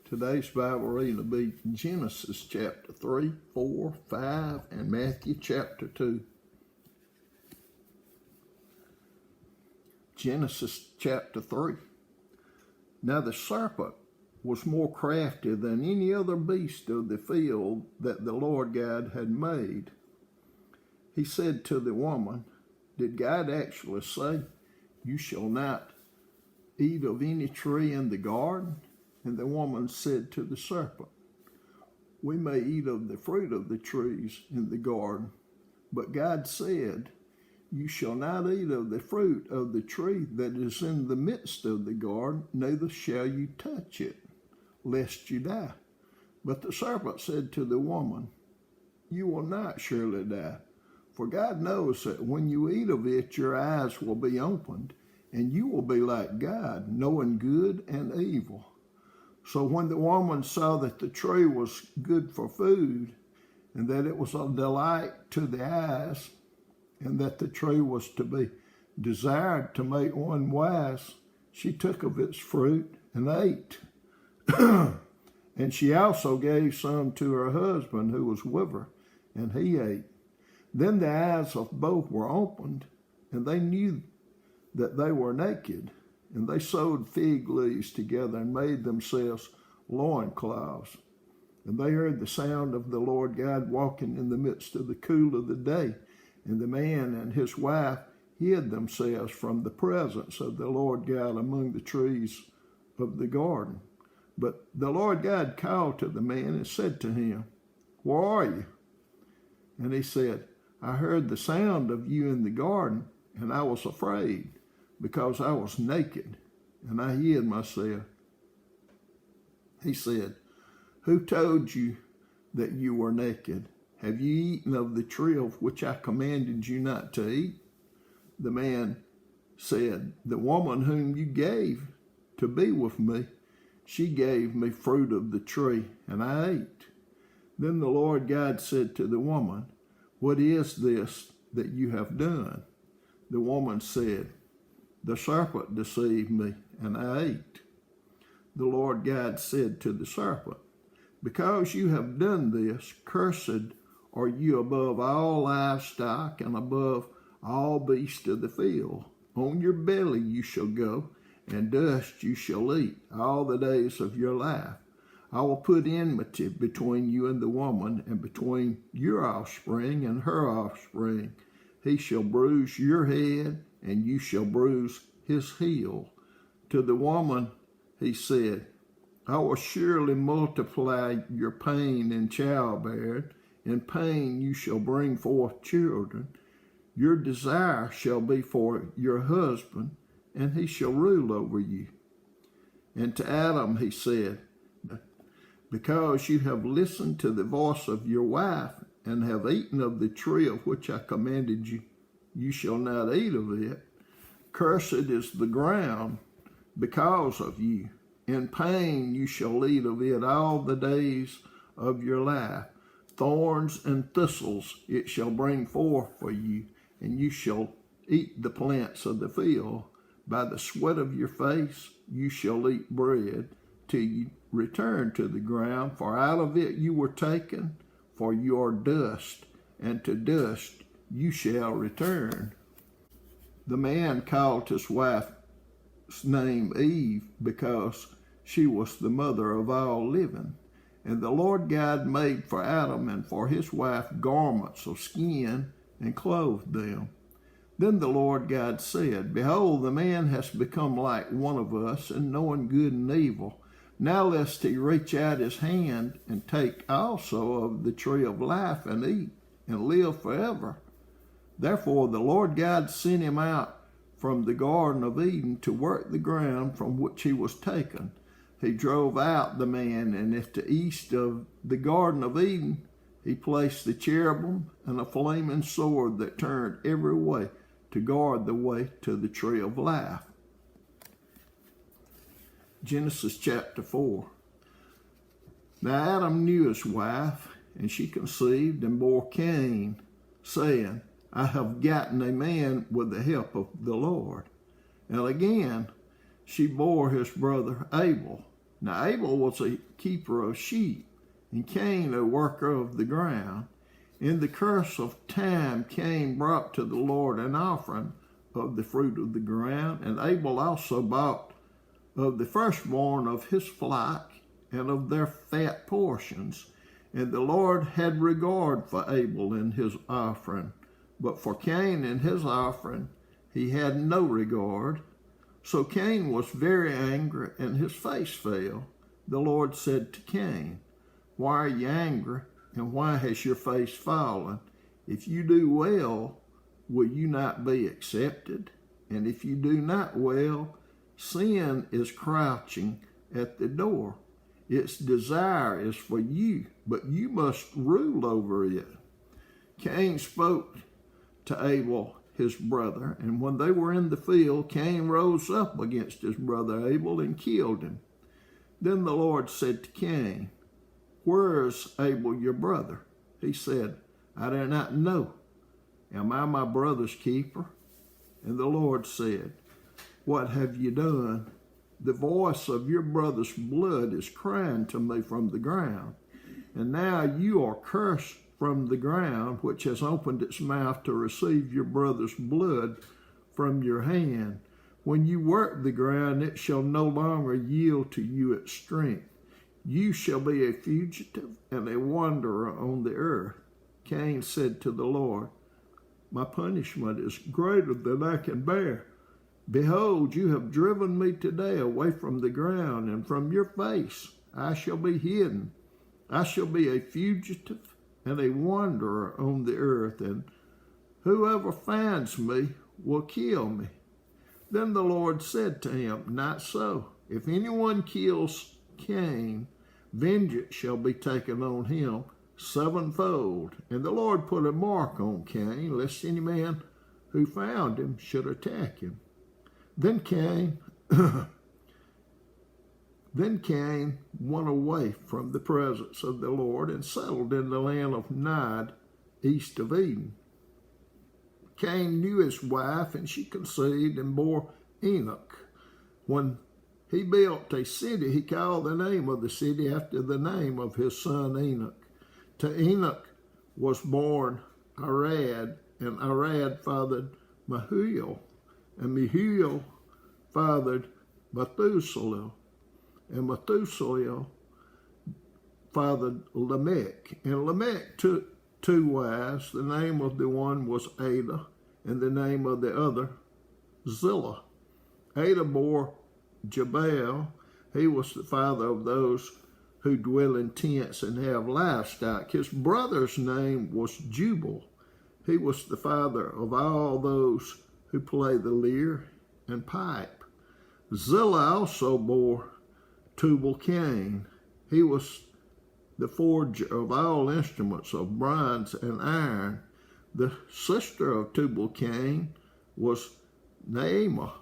Today's Bible reading will be Genesis chapter 3, 4, 5, and Matthew chapter 2. Genesis chapter 3. Now the serpent was more crafty than any other beast of the field that the Lord God had made. He said to the woman, did God actually say, you shall not eat of any tree in the garden? And the woman said to the serpent, we may eat of the fruit of the trees in the garden, but God said, you shall not eat of the fruit of the tree that is in the midst of the garden, neither shall you touch it, lest you die. But the serpent said to the woman, you will not surely die, for God knows that when you eat of it, your eyes will be opened, and you will be like God, knowing good and evil. So when the woman saw that the tree was good for food, and that it was a delight to the eyes, and that the tree was to be desired to make one wise, she took of its fruit and ate. And she also gave some to her husband who was with her, and he ate. Then the eyes of both were opened, and they knew that they were naked. And they sewed fig leaves together and made themselves loincloths. And they heard the sound of the Lord God walking in the midst of the cool of the day. And the man and his wife hid themselves from the presence of the Lord God among the trees of the garden. But the Lord God called to the man and said to him, where are you? And he said, I heard the sound of you in the garden, and I was afraid, because I was naked, and I hid myself. He said, who told you that you were naked? Have you eaten of the tree of which I commanded you not to eat? The man said, the woman whom you gave to be with me, she gave me fruit of the tree, and I ate. Then the Lord God said to the woman, what is this that you have done? The woman said, the serpent deceived me, and I ate. The Lord God said to the serpent, because you have done this, cursed are you above all livestock and above all beasts of the field. On your belly you shall go, and dust you shall eat all the days of your life. I will put enmity between you and the woman, and between your offspring and her offspring. He shall bruise your head, and you shall bruise his heel. To the woman he said, I will surely multiply your pain in childbearing. In pain you shall bring forth children. Your desire shall be for your husband, and he shall rule over you. And to Adam he said, because you have listened to the voice of your wife, and have eaten of the tree of which I commanded you, you shall not eat of it. Cursed is the ground because of you. In pain you shall eat of it all the days of your life. Thorns and thistles it shall bring forth for you, and you shall eat the plants of the field. By the sweat of your face you shall eat bread, till you return to the ground, for out of it you were taken, for you are dust, and to dust you shall return. The man called his wife's name Eve, because she was the mother of all living. And the Lord God made for Adam and for his wife garments of skin, and clothed them. Then the Lord God said, behold, the man has become like one of us, in knowing good and evil. Now lest he reach out his hand, and take also of the tree of life, and eat, and live forever. Therefore the Lord God sent him out from the Garden of Eden to work the ground from which he was taken. He drove out the man, and at the east of the Garden of Eden he placed the cherubim and a flaming sword that turned every way to guard the way to the tree of life. Genesis chapter 4. Now Adam knew his wife, and she conceived and bore Cain, saying, I have gotten a man with the help of the Lord. And again she bore his brother Abel. Now Abel was a keeper of sheep, and Cain a worker of the ground. In the course of time, Cain brought to the Lord an offering of the fruit of the ground, and Abel also brought of the firstborn of his flock and of their fat portions. And the Lord had regard for Abel and his offering, but for Cain and his offering he had no regard. So Cain was very angry, and his face fell. The Lord said to Cain, "Why are you angry, and why has your face fallen? If you do well, will you not be accepted? And if you do not well, sin is crouching at the door. Its desire is for you, but you must rule over it." Cain spoke to Abel, his brother, and when they were in the field, Cain rose up against his brother Abel and killed him. Then the Lord said to Cain, "Where is Abel your brother?" He said, "I do not know. Am I my brother's keeper?" And the Lord said, "What have you done? The voice of your brother's blood is crying to me from the ground. And now you are cursed from the ground, which has opened its mouth to receive your brother's blood from your hand. When you work the ground, it shall no longer yield to you its strength. You shall be a fugitive and a wanderer on the earth." Cain said to the Lord, "My punishment is greater than I can bear. Behold, you have driven me today away from the ground, and from your face I shall be hidden. I shall be a fugitive and a wanderer on the earth, and whoever finds me will kill me." Then the Lord said to him, "Not so. If anyone kills Cain, vengeance shall be taken on him sevenfold." And the Lord put a mark on Cain, lest any man who found him should attack him. Then Cain went away from the presence of the Lord and settled in the land of Nod, east of Eden. Cain knew his wife, and she conceived and bore Enoch. When he built a city, he called the name of the city after the name of his son Enoch. To Enoch was born Arad, and Arad fathered Mahuel, and Mahuel fathered Methuselah, and Methuselah fathered Lamech. And Lamech took 2 wives. The name of the one was Ada, and the name of the other Zillah. Ada bore Jabal. He was the father of those who dwell in tents and have livestock. His brother's name was Jubal. He was the father of all those who play the lyre and pipe. Zillah also bore Tubal-Cain. He was the forger of all instruments of bronze and iron. The sister of Tubal-Cain was Naamah.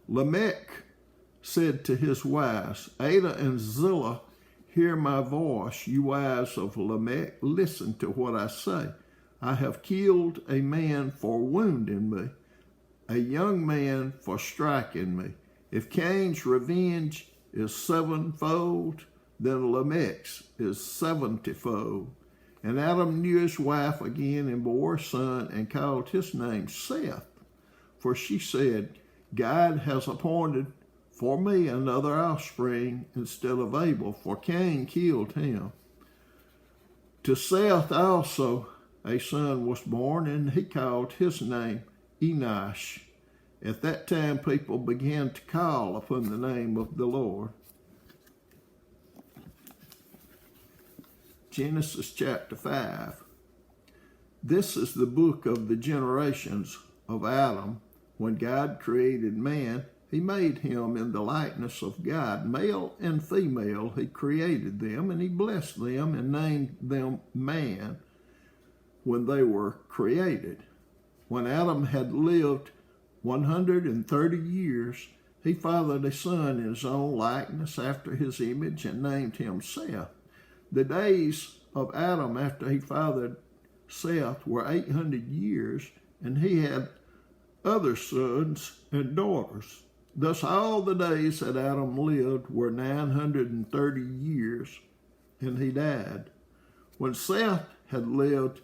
Lamech said to his wives, "Ada and Zillah, hear my voice. You wives of Lamech, listen to what I say. I have killed a man for wounding me, a young man for striking me. If Cain's revenge is sevenfold, then Lamech's is 70-fold. And Adam knew his wife again and bore a son and called his name Seth. For she said, God has appointed for me another offspring instead of Abel, for Cain killed him. To Seth also a son was born, and he called his name Enosh. At that time people began to call upon the name of the Lord. Genesis chapter 5. This is the book of the generations of Adam. When God created man, he made him in the likeness of God. Male and female, he created them, and he blessed them and named them man when they were created. When Adam had lived 130 years, he fathered a son in his own likeness after his image and named him Seth. The days of Adam after he fathered Seth were 800 years, and he had other sons and daughters. Thus all the days that Adam lived were 930 years, and he died. When Seth had lived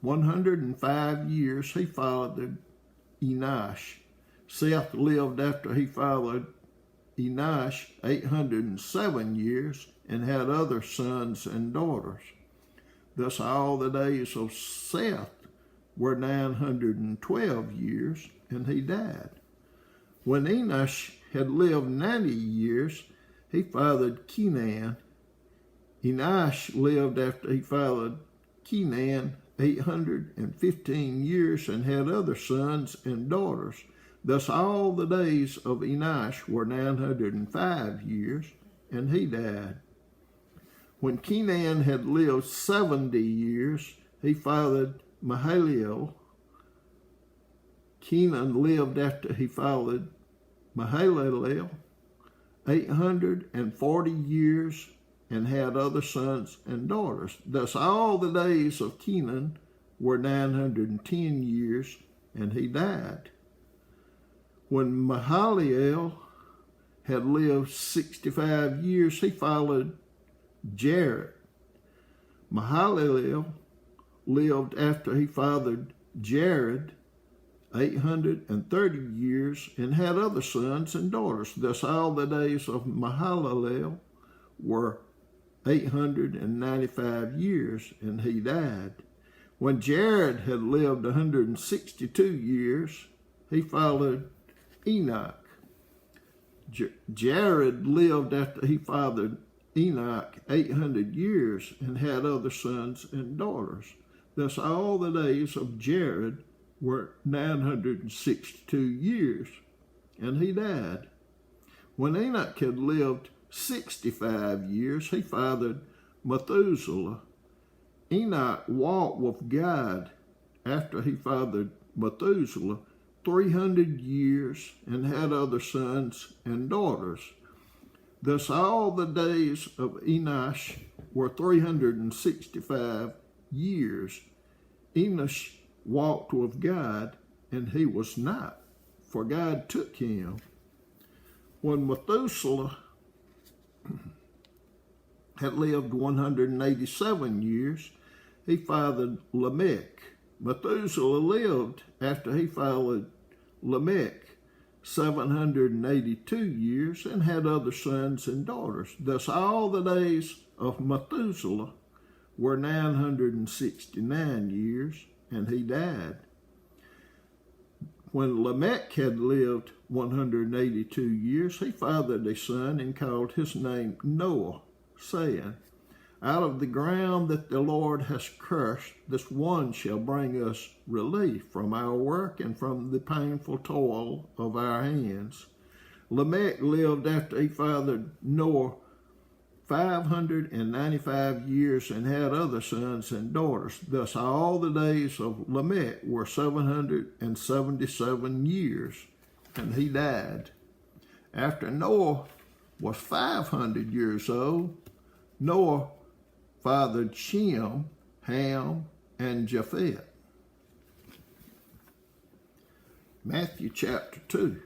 105 years, he fathered Enosh. Seth lived after he fathered Enosh 807 years, and had other sons and daughters. Thus all the days of Seth were 912 years, and he died. When Enosh had lived 90 years, he fathered Kenan. Enosh lived after he fathered Kenan 815 years, and had other sons and daughters. Thus all the days of Enosh were 905 years, and he died. When Kenan had lived 70 years, he fathered Mahalalel. Kenan lived after he fathered Mahalalel 840 years, and had other sons and daughters. Thus all the days of Kenan were 910 years, and he died. When Mahalalel had lived 65 years, he fathered Jared. Mahalalel lived after he fathered Jared 830 years, and had other sons and daughters. Thus all the days of Mahalalel were 895 years, and he died. When Jared had lived 162 years, he fathered Enoch. Jared lived after he fathered Enoch 800 years, and had other sons and daughters. Thus all the days of Jared were 962 years, and he died. When Enoch had lived 65 years, he fathered Methuselah. Enoch walked with God after he fathered Methuselah 300 years, and had other sons and daughters. Thus all the days of Enosh were 365 years. Enosh walked with God, and he was not, for God took him. When Methuselah had lived 187 years, he fathered Lamech. Methuselah lived after he fathered Lamech 782 years, and had other sons and daughters. Thus all the days of Methuselah were 969 years, and he died. When Lamech had lived 182 years, he fathered a son, and called his name Noah, saying, Out of the ground that the Lord has cursed, this one shall bring us relief from our work and from the painful toil of our hands. Lamech lived after he fathered Noah 595 years, and had other sons and daughters. Thus all the days of Lamech were 777 years, and he died. After Noah was 500 years old, Noah fathered Shem, Ham, and Japheth. Matthew chapter 2.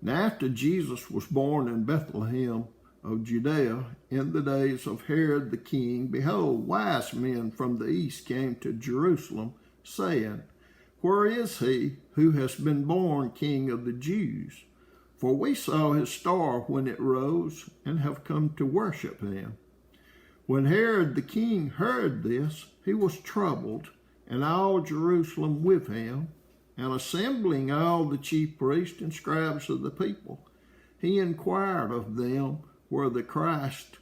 Now after Jesus was born in Bethlehem of Judea in the days of Herod the king, behold, wise men from the east came to Jerusalem, saying, Where is he who has been born King of the Jews? For we saw his star when it rose, and have come to worship him. When Herod the king heard this, he was troubled, and all Jerusalem with him. And assembling all the chief priests and scribes of the people, he inquired of them where the Christ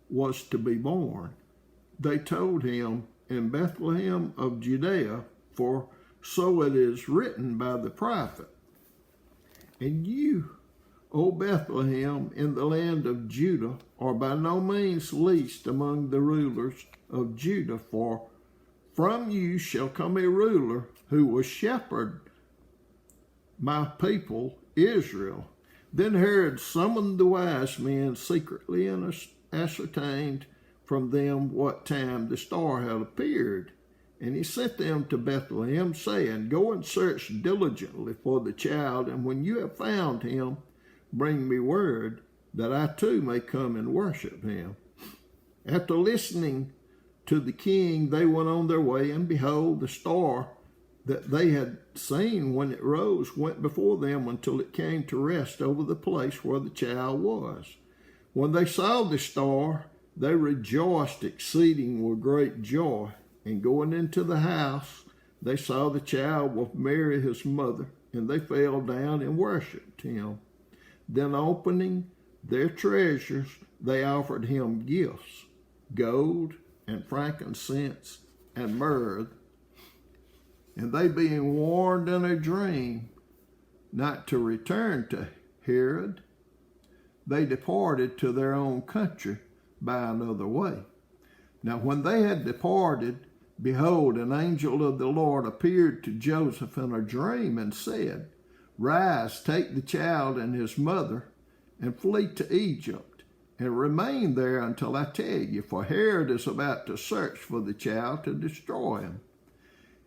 was to be born. They told him, In Bethlehem of Judea, for so it is written by the prophet. And you, O Bethlehem, in the land of Judah, are by no means least among the rulers of Judah, for from you shall come a ruler who will shepherd my people Israel. Then Herod summoned the wise men secretly, and ascertained from them what time the star had appeared. And he sent them to Bethlehem, saying, Go and search diligently for the child, and when you have found him, bring me word, that I too may come and worship him. After listening to the king, they went on their way, and behold, the star that they had seen when it rose went before them until it came to rest over the place where the child was. When they saw the star, they rejoiced exceeding with great joy. And going into the house, they saw the child with Mary his mother, and they fell down and worshipped him. Then opening their treasures, they offered him gifts, gold and frankincense and myrrh. And they, being warned in a dream not to return to Herod, they departed to their own country by another way. Now when they had departed, behold, an angel of the Lord appeared to Joseph in a dream and said, Rise, take the child and his mother, and flee to Egypt, and remain there until I tell you, for Herod is about to search for the child to destroy him.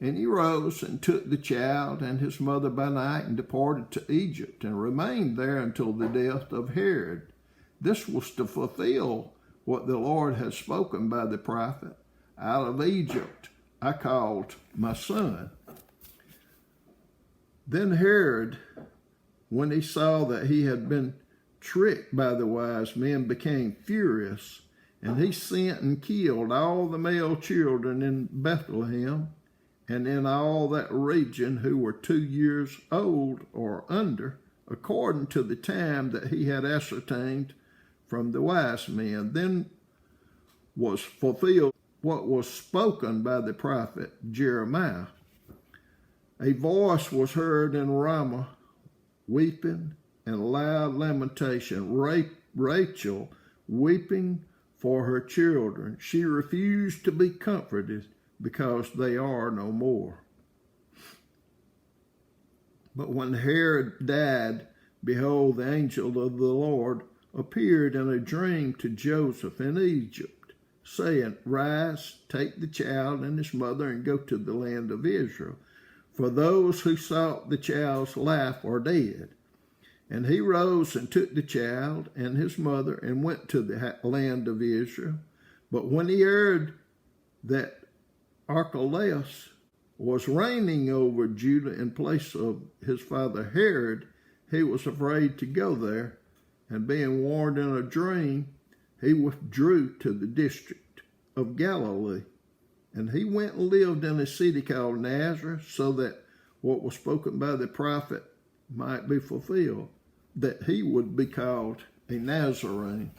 And he rose and took the child and his mother by night and departed to Egypt, and remained there until the death of Herod. This was to fulfill what the Lord had spoken by the prophet, Out of Egypt I called my son. Then Herod, when he saw that he had been tricked by the wise men, became furious, and he sent and killed all the male children in Bethlehem and in all that region who were 2 years old or under, according to the time that he had ascertained from the wise men. Then was fulfilled what was spoken by the prophet Jeremiah. A voice was heard in Ramah, weeping and loud lamentation, Rachel weeping for her children. She refused to be comforted because they are no more. But when Herod died, behold, the angel of the Lord appeared in a dream to Joseph in Egypt, saying, Rise, take the child and his mother, and go to the land of Israel, for those who sought the child's life are dead. And he rose and took the child and his mother and went to the land of Israel. But when he heard that Archelaus was reigning over Judah in place of his father Herod, he was afraid to go there, and being warned in a dream, he withdrew to the district of Galilee. And he went and lived in a city called Nazareth, so that what was spoken by the prophet might be fulfilled, that he would be called a Nazarene.